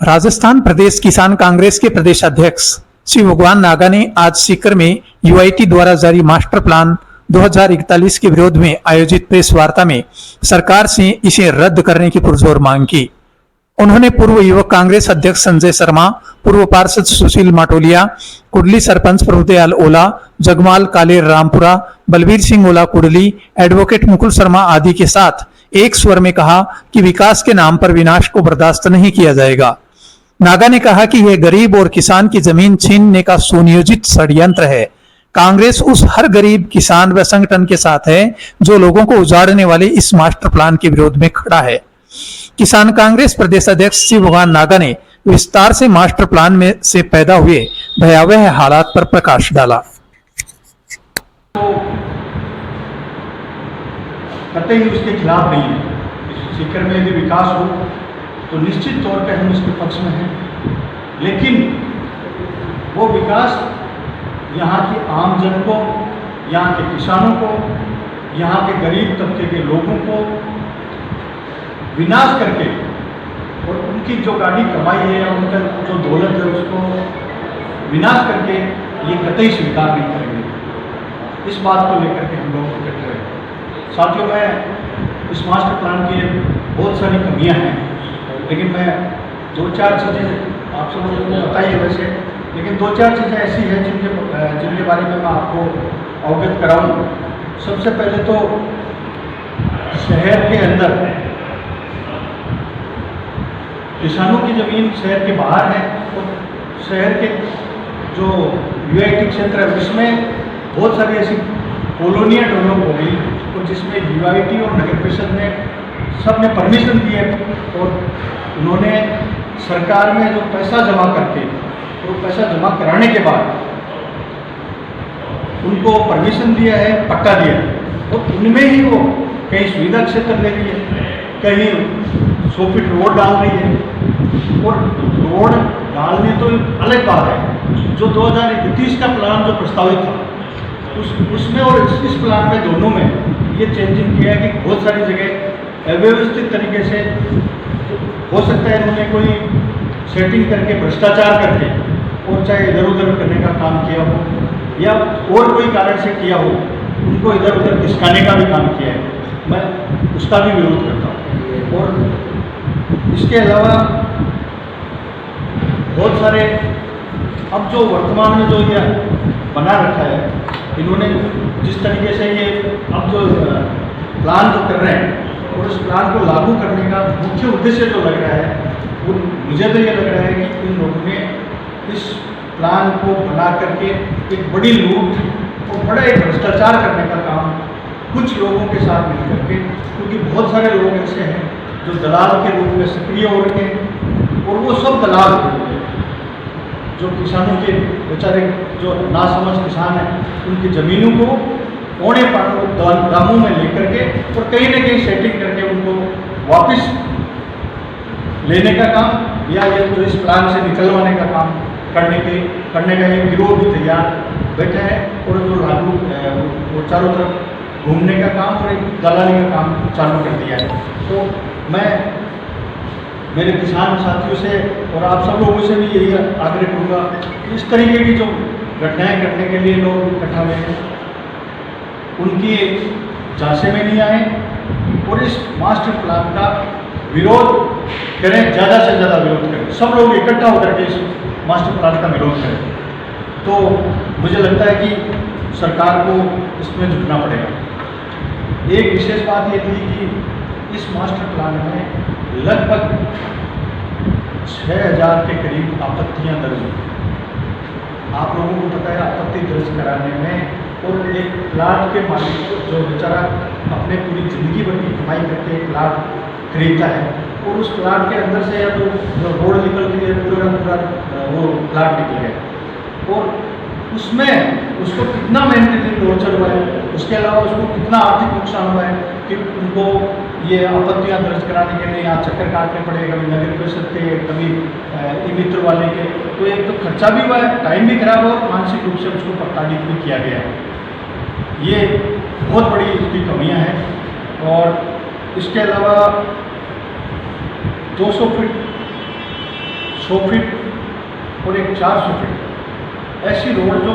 राजस्थान प्रदेश किसान कांग्रेस के प्रदेश अध्यक्ष श्री भगवान नागा ने आज सीकर में यूआईटी द्वारा जारी मास्टर प्लान 2041 के विरोध में आयोजित प्रेस वार्ता में सरकार से इसे रद्द करने की पुरजोर मांग की। उन्होंने पूर्व युवक कांग्रेस अध्यक्ष संजय शर्मा, पूर्व पार्षद सुशील माटोलिया, कुडली सरपंच प्रभुदयाल ओला, जगमाल कालेर रामपुरा, बलबीर सिंह ओला कुडली, एडवोकेट मुकुल शर्मा आदि के साथ एक स्वर में कहा कि विकास के नाम पर विनाश को बर्दाश्त नहीं किया जाएगा। नागा ने कहा कि यह गरीब और किसान की जमीन छीनने का सुनियोजित षड्यंत्र है। कांग्रेस उस हर गरीब किसान व संगठन के साथ है जो लोगों को उजाड़ने वाले इस मास्टर प्लान के विरोध में खड़ा है। किसान कांग्रेस प्रदेश अध्यक्ष श्री भगवान नागा ने विस्तार से मास्टर प्लान में से पैदा हुए भयावह हालात पर प्रकाश डाला। कतई उसके खिलाफ नहीं है। सीकर में यदि विकास हो तो निश्चित तौर पे हम उसके पक्ष में हैं, लेकिन वो विकास यहाँ की आम जन को, यहाँ के किसानों को, यहाँ के गरीब तबके के लोगों को विनाश करके और उनकी जो गाड़ी कमाई है या उनका जो दौलत है उसको विनाश करके ये कतई स्वीकार नहीं करेंगे। इस बात को लेकर के हम लोग इकट्ठे हैं। साथियों, मैं इस मास्टर प्लान की बहुत सारी कमियां हैं, लेकिन मैं दो चार चीज़ें आप सब लोगों को बताइए वैसे, लेकिन दो चार चीज़ें ऐसी हैं जिनके बारे में मैं आपको अवगत कराऊँ। सबसे पहले तो शहर के अंदर किसानों की ज़मीन शहर के बाहर है और शहर के जो यूआईटी क्षेत्र है उसमें बहुत सारी ऐसी कॉलोनियाँ डेवलप हो गई और जिसमें यूआईटी और नगर परिषद ने सब ने परमिशन दी है और उन्होंने सरकार में जो पैसा जमा करके तो पैसा जमा कराने के बाद उनको परमिशन दिया है, पट्टा दिया है और उनमें ही वो कहीं सुविधा क्षेत्र ले रही है, कहीं 100 फीट रोड डाल रही है। और रोड डालने तो अलग बात है, जो 2031 का प्लान जो प्रस्तावित था उसमें और इस प्लान में दोनों में ये चेंजिंग किया है कि बहुत सारी जगह अव्यवस्थित तरीके से, हो सकता है इन्होंने कोई सेटिंग करके भ्रष्टाचार करके और चाहे इधर उधर करने का काम किया हो या और कोई कारण से किया हो, उनको इधर उधर खिसकाने का भी काम किया है। मैं उसका भी विरोध करता हूँ। और इसके अलावा बहुत सारे अब जो वर्तमान में जो ये बना रखा है इन्होंने, जिस तरीके से ये अब जो प्लान जो कर रहे हैं और उस प्लान को लागू करने का मुख्य उद्देश्य जो लग रहा है वो मुझे तो ये लग रहा है कि इन लोगों ने इस प्लान को बना करके एक बड़ी लूट और बड़ा एक भ्रष्टाचार करने का काम कुछ लोगों के साथ मिल करके, क्योंकि बहुत सारे लोग ऐसे हैं जो दलाल के रूप में सक्रिय हो रहे हैं और वो सब दलाल जो किसानों के बेचारे जो नासमझ किसान हैं उनकी ज़मीनों को औने दामों में लेकर के और कहीं ना कहीं सेटिंग करके उनको वापस लेने का काम या ये जो इस प्लान से निकलवाने का काम करने का ये गिरोह भी तैयार बैठा है और जो लागू वो चारों तरफ घूमने का काम और एक दलाली का काम चालू कर दिया है। तो मैं मेरे किसान साथियों से और आप सब लोगों से भी यही आग्रह करूँगा कि इस तरीके की जो घटनाएं करने के लिए लोग इकट्ठा हुए हैं उनकी झांसे में नहीं आए और इस मास्टर प्लान का विरोध करें, ज़्यादा से ज़्यादा विरोध करें, सब लोग इकट्ठा होकर के इस मास्टर प्लान का विरोध करें। तो मुझे लगता है कि सरकार को इसमें झुकना पड़ेगा। एक विशेष बात ये थी कि इस मास्टर प्लान में लगभग 6000 के करीब आपत्तियां दर्ज हुई। आप लोगों को पता है आपत्ति दर्ज कराने में और एक प्लाट के मालिक को जो बेचारा अपने पूरी ज़िंदगी भर की कमाई करके एक प्लाट खरीदता है और उस प्लाट के अंदर से या तो रोड निकल रही है पूरा वो प्लाट निकल गया और उसमें उसको कितना मेंटली टॉर्चर हुआ है, उसके अलावा उसको कितना आर्थिक नुकसान हुआ है कि उनको ये आपत्तियां दर्ज कराने के लिए यहाँ चक्कर काटने पड़े, कभी नगर परिषद के, कभी ई मित्र वाले के। तो एक तो खर्चा भी हुआ है, टाइम भी खराब हुआ और मानसिक रूप से उसको प्रताड़ित भी किया गया है। ये बहुत बड़ी इसकी कमियाँ हैं। और इसके अलावा 200 फीट 100 फीट और एक 400 फीट ऐसी रोड जो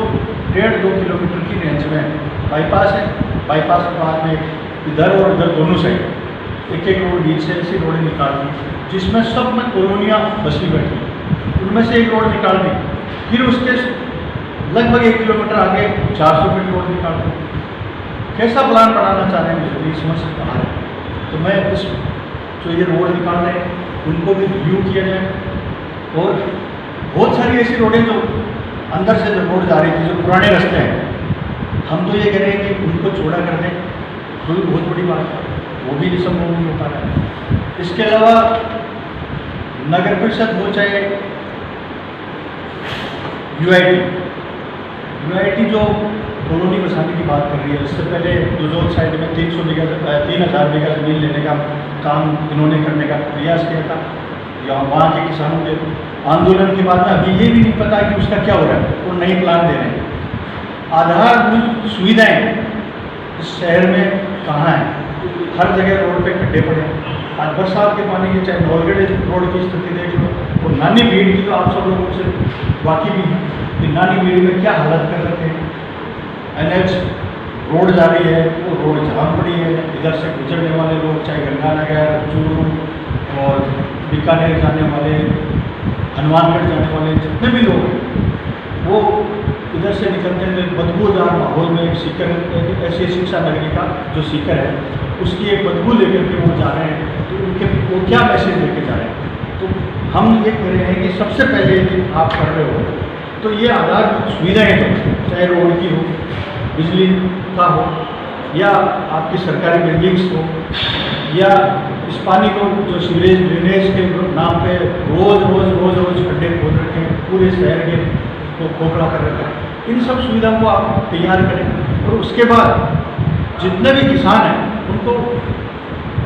1.5-2 किलोमीटर की रेंज में है। बाईपास है, बाईपास के बाद में इधर और उधर दोनों साइड एक एक रोड बीच से ऐसी रोडें निकाल दी जिसमें सब में कॉलोनियाँ बसी बैठी, उनमें से एक रोड निकाल दी। फिर उसके लगभग 1 किलोमीटर आगे 400 फीट रोड निकाल दी। कैसा प्लान बनाना चाह रहे हैं मुझे ये समझ से बाहर है। तो मैं इस जो ये रोड निकाल रहे हैं उनको भी रिव्यू किया जाए। और बहुत सारी ऐसी रोडें जो अंदर से जो रोड जा रही थी, जो पुराने रास्ते हैं, हम तो ये कह रहे हैं कि उनको चौड़ा कर दें, तो भी बहुत बड़ी बात है, वो भी संभव नहीं हो पा रहा है। इसके अलावा नगर परिषद हो चाहे यूआईटी जो कॉलोनी बसाने की बात कर रही है, इससे पहले दुजोल साइड में 3,000 बीघा जमीन लेने का काम इन्होंने करने का प्रयास किया था। या वहाँ के किसानों के आंदोलन के बाद में अभी ये भी नहीं पता कि उसका क्या हो रहा है, वो नई प्लान दे रहे हैं। आधारभूत सुविधाएं इस शहर में कहाँ हैं? हर जगह रोड पे खड्डे पड़े हैं। आज बरसात के पानी के चाहे नौलगढ़ रोड की स्थिति देख लो, और नानी भीड़ की तो आप सब लोगों से वाकिफ भी हैं कि नानी भीड़ में क्या हालत कर रखे हैं। NH रोड जा रही है, वो रोड जाम पड़ी है। इधर से गुजरने वाले लोग चाहे गंगानगर, चूरू और बीकानेर जाने वाले, हनुमानगढ़ जाने वाले जितने भी लोग हैं, वो इधर से निकलते हैं बदबूदार माहौल में। एक सीकर ऐसी शिक्षा नगरी का जो सीकर है, उसकी एक बदबू लेकर के वो जा रहे हैं। तो उनके वो क्या मैसेज लेके जा रहे हैं? तो हम ये कह रहे हैं कि सबसे पहले कि आप कर रहे हो तो ये आधारभूत सुविधाएँ तो चाहे रोड की हो, बिजली का हो, या आपकी सरकारी बिल्डिंग्स हो, या इस पानी को जो सीवरेज ड्रेनेज के नाम पे रोज खड्डे खोद रखे हैं, पूरे शहर के को खोखला कर रखा है। इन सब सुविधाओं को आप तैयार करें और उसके बाद जितने भी किसान हैं उनको